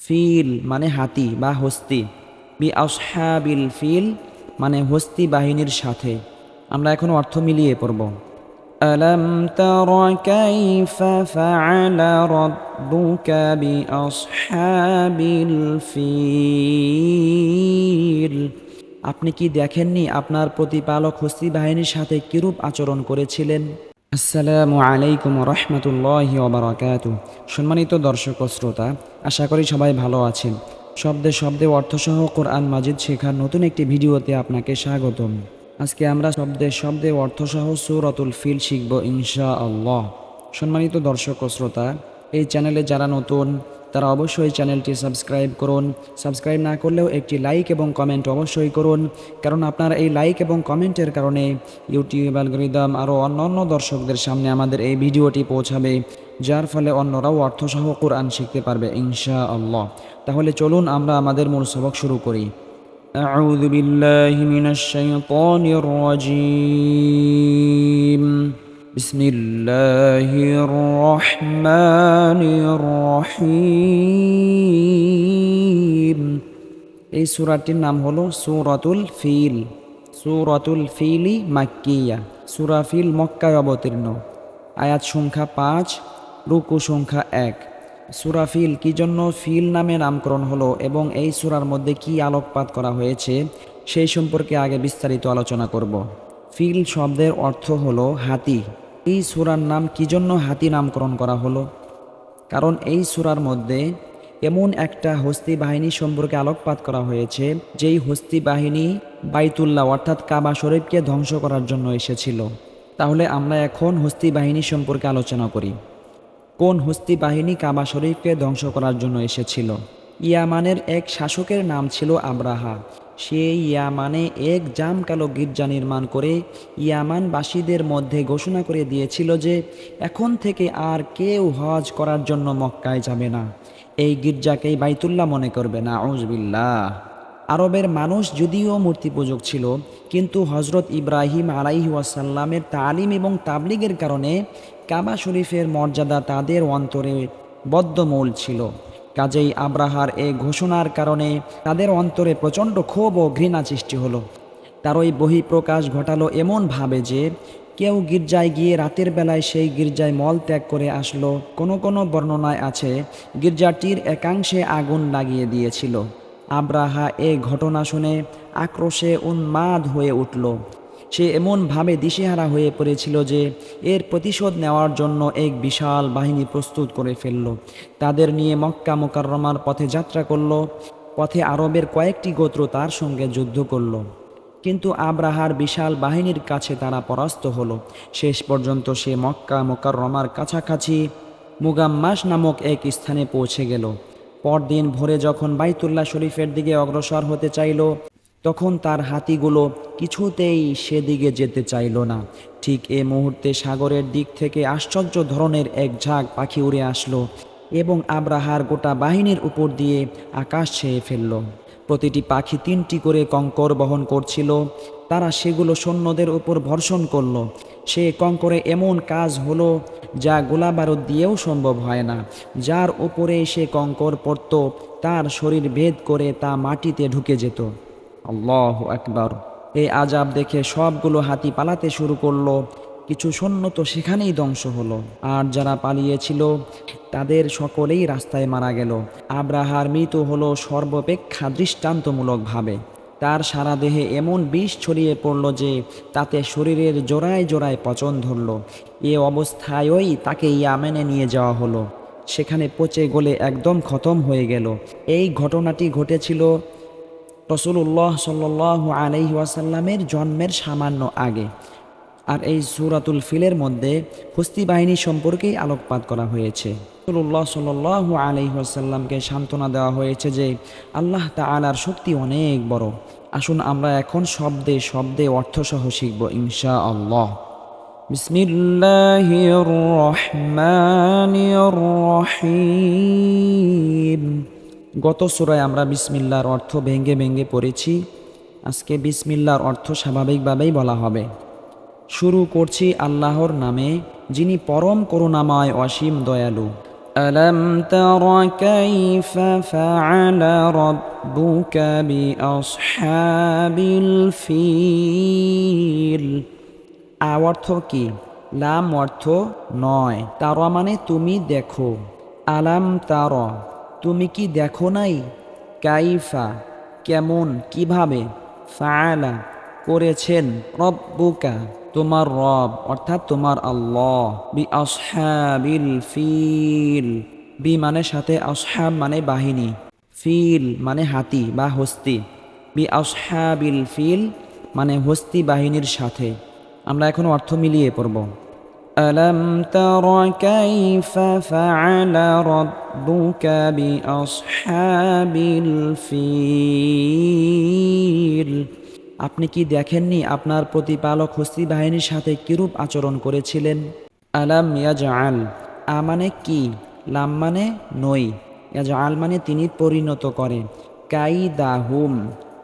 Feel মানে হাতি বা হস্তি, বি আসহাবিল ফিল মানে হস্তি বাহিনীর সাথে। আমরা এখন অর্থ মিলিয়ে পড়ব। আলাম তারা কাইফা ফাআলা রাব্বুকা বিআসহাবিল ফিল। আপনি কি দেখেননি আপনার প্রতিপালক হস্তি বাহিনীর সাথে কিরূপ আচরণ করেছিলেন? আসসালামু আলাইকুম রহমতুল্লাহি ওয়া বারাকাতুহু। সম্মানিত দর্শক ও শ্রোতা, আশা করি সবাই ভালো আছেন। শব্দে শব্দে অর্থসহ কোরআন মাজিদ শেখার নতুন একটি ভিডিওতে আপনাকে স্বাগতম। আজকে আমরা শব্দে শব্দে অর্থসহ সূরাতুল ফিল শিখব ইনশাআল্লাহ। সম্মানিত দর্শক ও শ্রোতা, এই চ্যানেলে যারা নতুন তারা অবশ্যই চ্যানেলটি সাবস্ক্রাইব করুন। সাবস্ক্রাইব না করলেও একটি লাইক এবং কমেন্ট অবশ্যই করুন, কারণ আপনার এই লাইক এবং কমেন্টের কারণে ইউটিউব অ্যালগরিদম আরও অন্যান্য দর্শকদের সামনে আমাদের এই ভিডিওটি পৌঁছাবে, যার ফলে অন্যরাও অর্থসহ কোরআন শিখতে পারবে ইনশাআল্লাহ। তাহলে চলুন আমরা আমাদের মূল সবক শুরু করি। আউযু বিল্লাহি মিনাশ শাইতানির রাজীম। বিসমিল্লাহির রহমানির রহিম। এই সূরাটির নাম হলো সূরাতুল ফিল। সূরাতুল ফিলি মাক্কিয়া। সূরা ফিল মক্কায় অবতীর্ণ। আয়াত সংখ্যা 5, রুকু সংখ্যা 1। সূরা ফিল কি জন্য ফিল নামে নামকরণ হলো এবং এই সূরার মধ্যে কি আলোকপাত করা হয়েছে সেই সম্পর্কে আগে বিস্তারিত আলোচনা করব। ফিল শব্দের অর্থ হলো হাতি। এই সূরার নাম কি জন্য হাতি নামকরণ করা হলো? কারণ এই সূরার মধ্যে এমন একটা হস্তি বাহিনী সম্পর্কে আলোকপাত করা হয়েছে যেই হস্তি বাহিনী বাইতুল্লাহ অর্থাৎ কাবা শরীফকে ধ্বংস করার জন্য এসেছিল। তাহলে আমরা এখন হস্তি বাহিনী সম্পর্কে আলোচনা করি। কোন হস্তি বাহিনী কাবা শরীফকে ধ্বংস করার জন্য এসেছিল? ইয়ামানের এক শাসকের নাম ছিল আব্রাহা। সে ইয়ামানে এক জামকালো গির্জা নির্মাণ করে ইয়ামানবাসীদের মধ্যে ঘোষণা করে দিয়েছিল যে এখন থেকে আর কেউ হজ করার জন্য মক্কায় যাবে না, এই গির্জাকেই বাইতুল্লাহ মনে করবে না। আউযুবিল্লাহ। আরবের মানুষ যদিও মূর্তি পূজক ছিল, কিন্তু হজরত ইব্রাহিম আলাইহি ওয়াসাল্লামের তালিম এবং তাবলিগের কারণে কাবা শরীফের মর্যাদা তাদের অন্তরে বদ্ধমূল ছিল। কাজেই আব্রাহার এই ঘোষণার কারণে তাদের অন্তরে প্রচণ্ড ক্ষোভ ও ঘৃণা সৃষ্টি হলো। তারই বহিঃপ্রকাশ ঘটালো এমনভাবে যে কেউ গির্জায় গিয়ে রাতের বেলায় সেই গির্জায় মল ত্যাগ করে আসলো। কোনো কোনো বর্ণনায় আছে গির্জাটির একাংশে আগুন লাগিয়ে দিয়েছিল। আব্রাহা এ ঘটনা শুনে আক্রোশে উন্মাদ হয়ে উঠল। সে এমনভাবে দিশেহারা হয়ে পড়েছিল যে এর প্রতিশোধ নেওয়ার জন্য এক বিশাল বাহিনী প্রস্তুত করে ফেলল। তাদের নিয়ে মক্কা মুকাররমার পথে যাত্রা করল। পথে আরবের কয়েকটি গোত্র তার সঙ্গে যুদ্ধ করল, কিন্তু আব্রাহার বিশাল বাহিনীর কাছে তারা পরাস্ত হলো। শেষ পর্যন্ত সে মক্কা মুকাররমার কাছাকাছি মুগাম্মাস নামক এক স্থানে পৌঁছে গেল। পরদিন ভোরে যখন বাইতুল্লাহ শরীফের দিকে অগ্রসর হতে চাইল, তখন তার হাতিগুলো কিছুতেই সেদিকে যেতে চাইল না। ঠিক এ মুহূর্তে সাগরের দিক থেকে আশ্চর্য ধরনের এক ঝাঁক পাখি উড়ে আসলো এবং আব্রাহার গোটা বাহিনীর উপর দিয়ে আকাশ ছেয়ে ফেলল। প্রতিটি পাখি 3টি করে কঙ্কর বহন করছিল। তারা সেগুলো সৈন্যদের উপর বর্ষণ করল। সে কঙ্করে এমন কাজ হলো যা গোলাবারুদ দিয়েও সম্ভব হয় না। যার উপরে সে কঙ্কর পড়ত তার শরীর ভেদ করে তা মাটিতে ঢুকে যেত। আল্লাহু আকবার। এই আজাব দেখে সবগুলো হাতি পালাতে শুরু করলো। কিছু সৈন্য তো সেখানেই ধ্বংস হলো, আর যারা পালিয়েছিল তাদের সকলেই রাস্তায় মারা গেল। আব্রাহার মৃত্যু হলো সর্বাপেক্ষা দৃষ্টান্তমূলকভাবে। তার সারা দেহে এমন বিষ ছড়িয়ে পড়ল যে তাতে শরীরের জোড়ায় জোড়ায় পচন ধরল। এ অবস্থায়ই তাকে ইয়ামেনে নিয়ে যাওয়া হলো। সেখানে পচে গলে একদম খতম হয়ে গেল। এই ঘটনাটি ঘটেছিল রাসূলুল্লাহ সাল্লাল্লাহু আলাইহি ওয়াসাল্লামের জন্মের সামান্য আগে। আর এই সূরাতুল ফিলের মধ্যে হস্তি বাহিনী সম্পর্কেই আলোকপাত করা হয়েছে। রাসূলুল্লাহ সাল্লাল্লাহু আলাইহি ওয়াসাল্লামকে সান্ত্বনা দেওয়া হয়েছে যে আল্লাহ তাআলার শক্তি অনেক বড়। আসুন আমরা এখন শব্দে শব্দে অর্থসহ শিখব ইনশাআল্লাহ। বিসমিল্লাহির রহমানির রহিম। গত সূরায় আমরা বিসমিল্লাহর অর্থ ভেঙ্গে ভেঙ্গে পড়েছি। আজকে বিসমিল্লাহর অর্থ স্বাভাবিকভাবেই বলা হবে। শুরু করছি আল্লাহর নামে, যিনি পরম করুণাময় অসীম দয়ালু। ألم تر كيف فعل ربك بأصحاب الفيل অর্থ কি? লাম অর্থ নয়, তারা মানে তুমি দেখো। আলাম তার, তুমি কি দেখো নাই? কাইফা, কেমন কিভাবে, ফাআলা, করেছেন, রব্বুকা, তোমার রব অর্থাৎ তোমার আল্লাহ, বি আসহাবিল ফিল, বি মানে সাথে, আসহাব মানে বাহিনী, ফিল মানে হাতি বা হস্তি, বি আসহাবিল ফিল মানে হস্তি বাহিনীর সাথে। আমরা এখন অর্থ মিলিয়ে পড়ব। ألم تر كيف فعل ربك بأصحاب الفيل আপনি কি দেখেননি আপনার প্রতিপালক হস্তি বাহিনীর সাথে কিরূপ আচরণ করেছিলেন? আলাম ইয়াজআল, মানে কি, লাম মানে নই, ইয়াজআল মানে তিনি পরিণত করেন, কাইদাহুম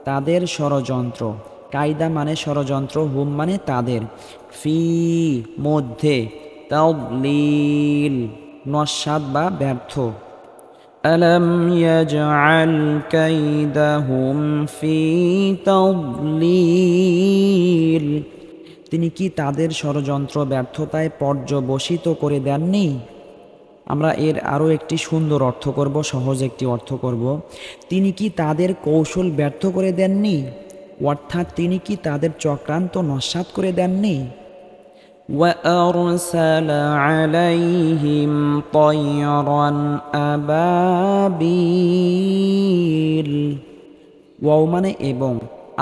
তাদের ষড়যন্ত্র, কায়দা মানে ষড়যন্ত্র, হুম মানে তাদের, ফি মধ্যে, তাদলিল নস্বাত বা ব্যর্থ। আলম ইয়াজআল কাইদাহুম ফি তাদলিল, তিনি কি তাদের ষড়যন্ত্র ব্যর্থতায় পর্যবসিত করে দেননি? আমরা এর আরও একটি সুন্দর অর্থ করব, সহজ একটি অর্থ করব। তিনি কি তাদের কৌশল ব্যর্থ করে দেননি, অর্থাৎ তিনি কি তাদের চক্রান্ত নস্যাৎ করে দেননি? وَأَرْسَلَ عَلَيْهِمْ طَيْرًا أَبَابِيلَ, ওয়াও মানে এবং,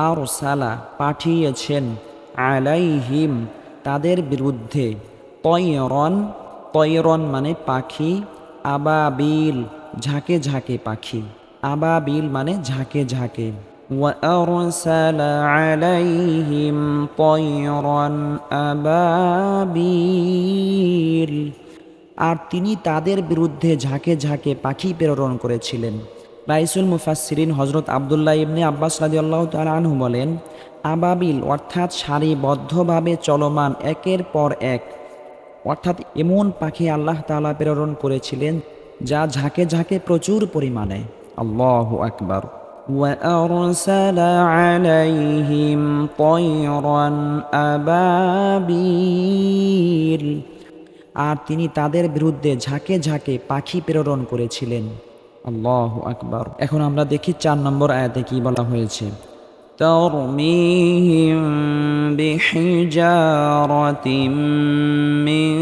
আরসালা পাঠিয়েছেন, আলাইহিম তাদের বিরুদ্ধে, তয়রন, তয়রন মানে পাখি, আবাবিল ঝাঁকে ঝাঁকে পাখি, আবাবিল মানে ঝাঁকে ঝাঁকে। وَأَرْسَلَ عَلَيْهِمْ طَيْرًا أَبَابِيلَ, আর তিনি তাদের বিরুদ্ধে ঝাঁকে ঝাঁকে পাখি প্রেরণ করেছিলেন। রাইসুল মুফাসসিরিন হযরত আব্দুল্লাহ ইবনে আব্বাস রাদিয়াল্লাহু তাআলা আনহু বলেন, আবাবিল অর্থাৎ সারিবদ্ধভাবে চলমান একের পর এক, অর্থাৎ এমন পাখি আল্লাহ তাআলা প্রেরণ করেছিলেন যা ঝাঁকে ঝাঁকে প্রচুর পরিমাণে। আল্লাহু আকবার। وَأَرْسَلَ عَلَيْهِمْ طَيْرًا أَبَابِيلَ, আর তিনি তাদের বিরুদ্ধে ঝাঁকে ঝাঁকে পাখি প্রেরণ করেছিলেন। আল্লাহু আকবার। এখন আমরা দেখি 4 নম্বর আয়াতে কি বলা হয়েছে। তারমিহিম বিহিজারাতিম মিন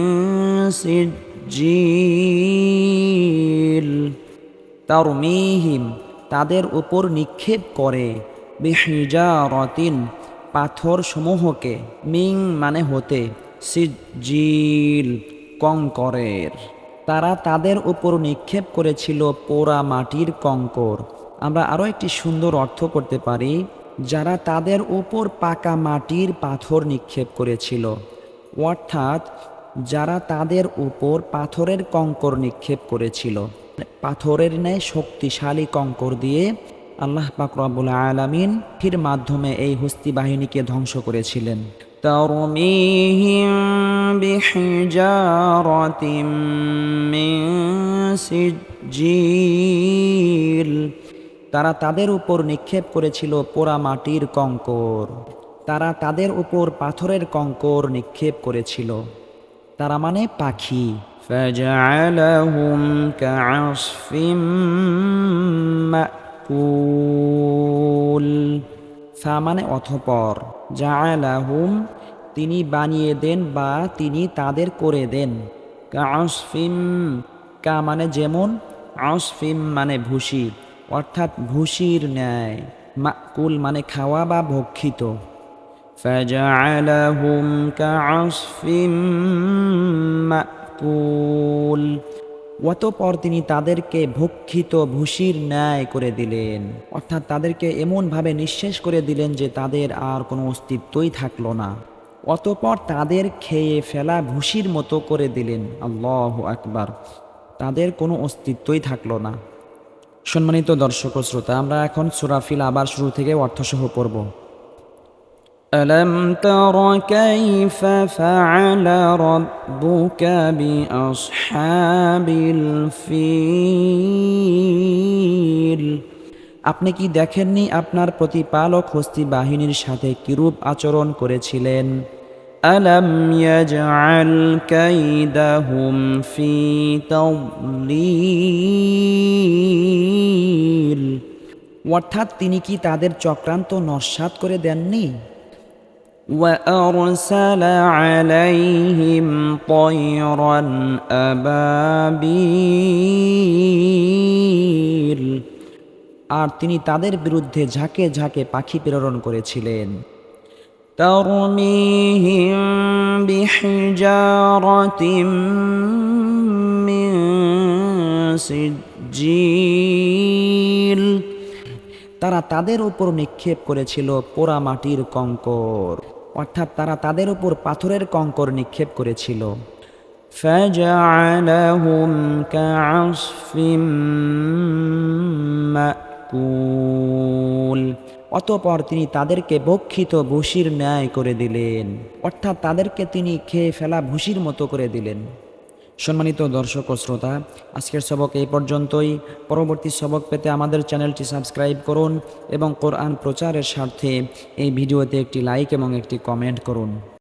সিজ্জিল, তারমিহিম তাদের উপর নিক্ষেপ করে, বিহিজারাতিন পাথর সমূহকে, মিং মানে হতে, সিজ্জিল কঙ্করের, তারা তাদের উপর নিক্ষেপ করেছিল পোড়া মাটির কঙ্কর। আমরা আরও একটি সুন্দর অর্থ করতে পারি, যারা তাদের উপর পাকা মাটির পাথর নিক্ষেপ করেছিল, অর্থাৎ যারা তাদের উপর পাথরের কঙ্কর নিক্ষেপ করেছিল। পাথরের ন্যায় শক্তিশালী কঙ্কর দিয়ে আল্লাহ পাক রব্বুল আলামিন ফির মাধ্যমে এই হস্তি বাহিনীকে ধ্বংস করেছিলেন। তারমিহিম বিহিজারাতিম মিন সিজ্জিল, তারা তাদের উপর নিক্ষেপ করেছিল পোড়া মাটির কঙ্কর, তারা তাদের উপর পাথরের কঙ্কর নিক্ষেপ করেছিল, তারা মানে পাখি। ফাজআলাহুম কাআসফিম মাকুল, ফা মানে অতঃপর, জাআলাহুম তিনি বানিয়ে দেন বা তিনি তাদের করে দেন, কাআসফিম কা মানে যেমন, আসফিম মানে ভুসি, অর্থাৎ ভুসির ন্যায়, মাকুল মানে খাওয়া বা ভক্ষিত। ফাজআলাহুম কাআসফিম মাকুল, অতঃপর তিনি তাদেরকে ভক্ষিত ভুসির ন্যায় করে দিলেন, অর্থাৎ তাদেরকে এমনভাবে নিঃশেষ করে দিলেন যে তাদের আর কোনো অস্তিত্বই থাকলো না। অতঃপর তাদের খেয়ে ফেলা ভুসির মতো করে দিলেন। আল্লাহু আকবার। তাদের কোনো অস্তিত্বই থাকলো না। সম্মানিত দর্শক ও শ্রোতা, আমরা এখন সূরা ফিল আবার শুরু থেকে অর্থসহ পড়ব। ألم تر كيف فعل ربك بأصحاب الفيل আপনি কি দেখেননি আপনার প্রতিপালক হস্তি বাহিনীর সাথে কিরূপ আচরণ করেছিলেন আলাম ইয়াজআল কাইদাহুম ফি তাদলিল অর্থাৎ তিনি কি তাদের চক্রান্ত নস্যাৎ করে দেননি وأرسل عليهم طيرا أبابيل আর তিনি তাদের বিরুদ্ধে ঝাঁকে ঝাঁকে পাখি প্রেরণ করেছিলেন তারমিহিম বিহিজারাতিম মিন সিজ্জিল তারা তাদের উপর নিক্ষেপ করেছিল পোড়া মাটির কঙ্কর অর্থাৎ তারা তাদের উপর পাথরের কঙ্কর নিক্ষেপ করেছিল ফাজআলাহুম কাআসফিম মাকুল অতঃপর তিনি তাদেরকে ভক্ষিত ভুসির ন্যায় করে দিলেন অর্থাৎ তাদেরকে তিনি খেয়ে ফেলা ভুসির মতো করে দিলেন সম্মানিত দর্শক ও শ্রোতা আজকের সবক এই পর্যন্তই পরবর্তী সবক পেতে আমাদের চ্যানেলটি সাবস্ক্রাইব করুন এবং কোরআন প্রচারের স্বার্থে এই ভিডিওতে একটি লাইক এবং একটি কমেন্ট করুন